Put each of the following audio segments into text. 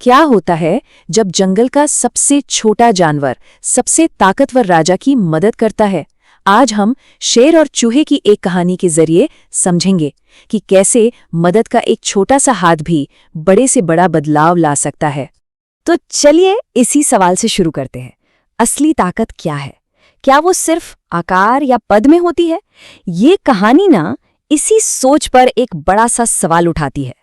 क्या होता है जब जंगल का सबसे छोटा जानवर सबसे ताकतवर राजा की मदद करता है। आज हम शेर और चूहे की एक कहानी के जरिए समझेंगे कि कैसे मदद का एक छोटा सा हाथ भी बड़े से बड़ा बदलाव ला सकता है। तो चलिए इसी सवाल से शुरू करते हैं। असली ताकत क्या है? क्या वो सिर्फ आकार या पद में होती है? ये कहानी ना इसी सोच पर एक बड़ा सा सवाल उठाती है।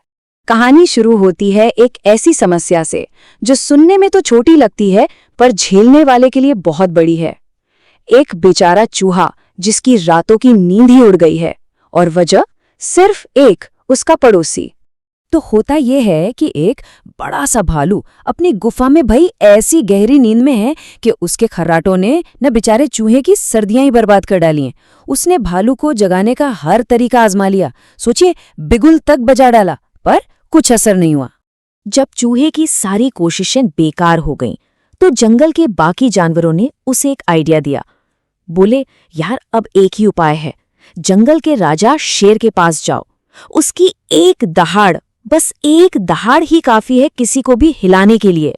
कहानी शुरू होती है एक ऐसी समस्या से जो सुनने में तो छोटी लगती है पर झेलने वाले के लिए बहुत बड़ी है। एक बेचारा चूहा जिसकी रातों की नींद ही उड़ गई है, और वजह सिर्फ एक उसका पड़ोसी। तो होता यह है कि एक बड़ा सा भालू अपनी गुफा में भाई ऐसी गहरी नींद में है कि उसके खर्राटों ने न बेचारे चूहे की सर्दियां ही बर्बाद कर डाली हैं। उसने भालू को जगाने का हर तरीका आजमा लिया, सोचिए बिगुल तक बजा डाला, पर कुछ असर नहीं हुआ। जब चूहे की सारी कोशिशें बेकार हो गईं, तो जंगल के बाकी जानवरों ने उसे एक आइडिया दिया। बोले, यार अब एक ही उपाय है, जंगल के राजा शेर के पास जाओ। उसकी एक दहाड़, बस एक दहाड़ ही काफी है किसी को भी हिलाने के लिए।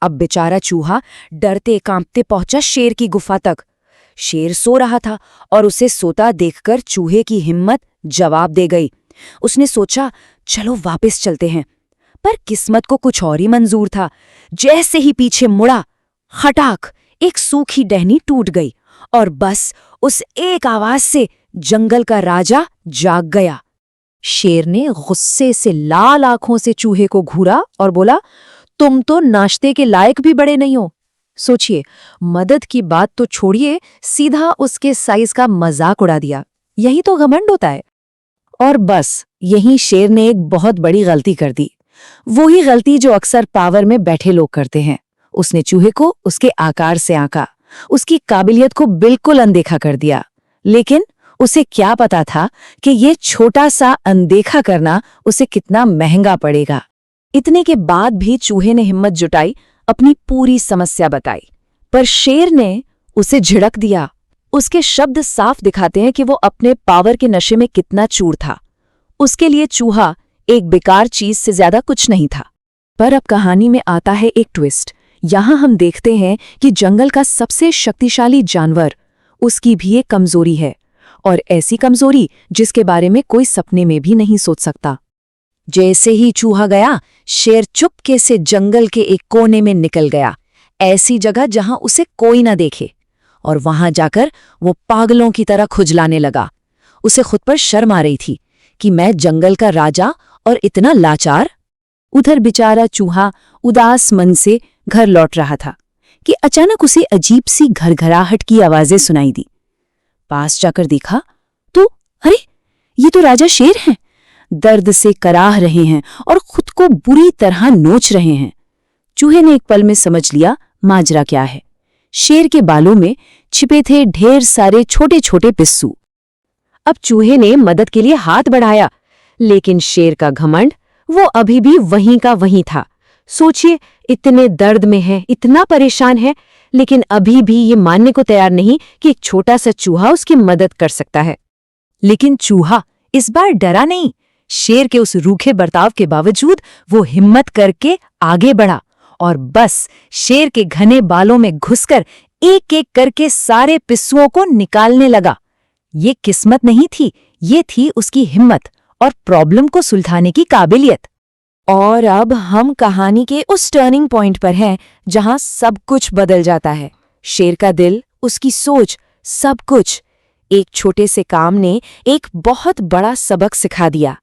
अब बेचारा चूहा डरते कांपते पहुंचा शेर की गुफा तक। शेर सो रहा था और उसे सोता देखकर चूहे की हिम्मत जवाब दे गई। उसने सोचा, चलो वापस चलते हैं, पर किस्मत को कुछ और ही मंजूर था। जैसे ही पीछे मुड़ा, खटाक एक सूखी टहनी टूट गई और बस उस एक आवाज से जंगल का राजा जाग गया। शेर ने गुस्से से लाल आंखों से चूहे को घूरा और बोला, तुम तो नाश्ते के लायक भी बड़े नहीं हो। सोचिए, मदद की बात तो छोड़िए, सीधा उसके साइज का मजाक उड़ा दिया। यही तो घमंड होता है। और बस यहीं शेर ने एक बहुत बड़ी गलती कर दी, वही गलती जो अक्सर पावर में बैठे लोग करते हैं। उसने चूहे को उसके आकार से आंका, उसकी काबिलियत को बिल्कुल अनदेखा कर दिया। लेकिन उसे क्या पता था कि ये छोटा सा अनदेखा करना उसे कितना महंगा पड़ेगा। इतने के बाद भी चूहे ने हिम्मत जुटाई, अपनी पूरी समस्या बताई, पर शेर ने उसे झिड़क दिया। उसके शब्द साफ दिखाते हैं कि वो अपने पावर के नशे में कितना चूर था। उसके लिए चूहा एक बेकार चीज से ज्यादा कुछ नहीं था। पर अब कहानी में आता है एक ट्विस्ट। यहां हम देखते हैं कि जंगल का सबसे शक्तिशाली जानवर, उसकी भी एक कमजोरी है, और ऐसी कमजोरी जिसके बारे में कोई सपने में भी नहीं सोच सकता। जैसे ही चूहा गया, शेर चुपके से जंगल के एक कोने में निकल गया, ऐसी जगह जहां उसे कोई ना देखे, और वहां जाकर वो पागलों की तरह खुजलाने लगा। उसे खुद पर शर्म आ रही थी कि मैं जंगल का राजा और इतना लाचार। उधर बेचारा चूहा उदास मन से घर लौट रहा था कि अचानक उसे अजीब सी घरघराहट की आवाजें सुनाई दी। पास जाकर देखा तो अरे, ये तो राजा शेर हैं। दर्द से कराह रहे हैं और खुद को बुरी तरह नोच रहे हैं। चूहे ने एक पल में समझ लिया माजरा क्या है। शेर के बालों में छिपे थे ढेर सारे छोटे छोटे पिस्सू। अब चूहे ने मदद के लिए हाथ बढ़ाया, लेकिन शेर का घमंड वो अभी भी वहीं का वहीं था। सोचिए, इतने दर्द में है, इतना परेशान है, लेकिन अभी भी ये मानने को तैयार नहीं कि एक छोटा सा चूहा उसकी मदद कर सकता है। लेकिन चूहा इस बार डरा नहीं। शेर के उस रूखे बर्ताव के बावजूद वो हिम्मत करके आगे बढ़ा और बस शेर के घने बालों में घुसकर एक एक करके सारे पिस्सुओं को निकालने लगा। ये किस्मत नहीं थी, ये थी उसकी हिम्मत और प्रॉब्लम को सुलझाने की काबिलियत। और अब हम कहानी के उस टर्निंग पॉइंट पर हैं जहां सब कुछ बदल जाता है। शेर का दिल, उसकी सोच, सब कुछ एक छोटे से काम ने एक बहुत बड़ा सबक सिखा दिया।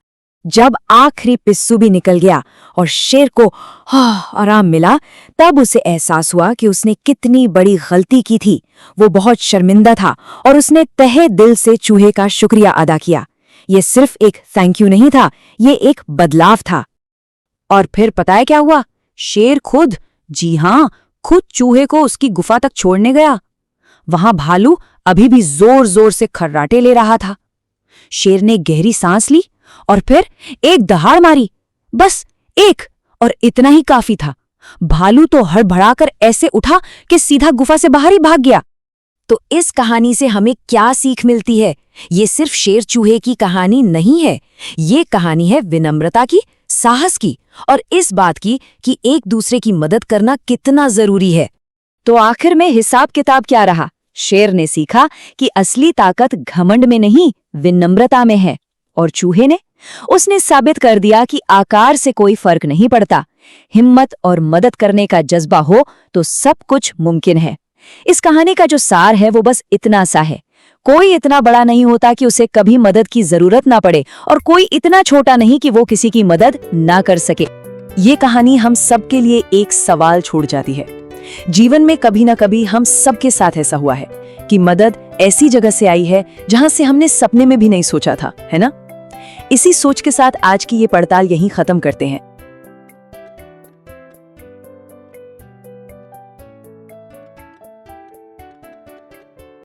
जब आखिरी पिस्सू भी निकल गया और शेर को आराम मिला, तब उसे एहसास हुआ कि उसने कितनी बड़ी गलती की थी। वो बहुत शर्मिंदा था और उसने तहे दिल से चूहे का शुक्रिया अदा किया। ये सिर्फ एक थैंक यू नहीं था, ये एक बदलाव था। और फिर पता है क्या हुआ? शेर खुद, जी हां, खुद चूहे को उसकी गुफा तक छोड़ने गया। वहां भालू अभी भी जोर जोर से खर्राटे ले रहा था। शेर ने गहरी सांस ली और फिर एक दहाड़ मारी, बस एक, और इतना ही काफी था। भालू तो हड़बड़ाकर ऐसे उठा कि सीधा गुफा से बाहर ही भाग गया। तो इस कहानी से हमें क्या सीख मिलती है? ये सिर्फ शेर चूहे की कहानी नहीं है, ये कहानी है विनम्रता की, साहस की और इस बात की कि एक दूसरे की मदद करना कितना जरूरी है। तो आखिर में हिसाब किताब क्या रहा? शेर ने सीखा कि असली ताकत घमंड में नहीं, विनम्रता में है। और चूहे ने? उसने साबित कर दिया कि आकार से कोई फर्क नहीं पड़ता। हिम्मत और मदद करने का जज्बा हो तो सब कुछ मुमकिन है। इस कहानी का जो सार है वो बस इतना सा है, कोई इतना बड़ा नहीं होता कि उसे कभी मदद की जरूरत ना पड़े, और कोई इतना छोटा नहीं कि वो किसी की मदद ना कर सके। ये कहानी हम सबके लिए एक सवाल छोड़ जाती है। जीवन में कभी ना कभी हम सबके साथ ऐसा हुआ है कि मदद ऐसी जगह से आई है जहां से हमने सपने में भी नहीं सोचा था, है ना? इसी सोच के साथ आज की ये पड़ताल यहीं खत्म करते हैं।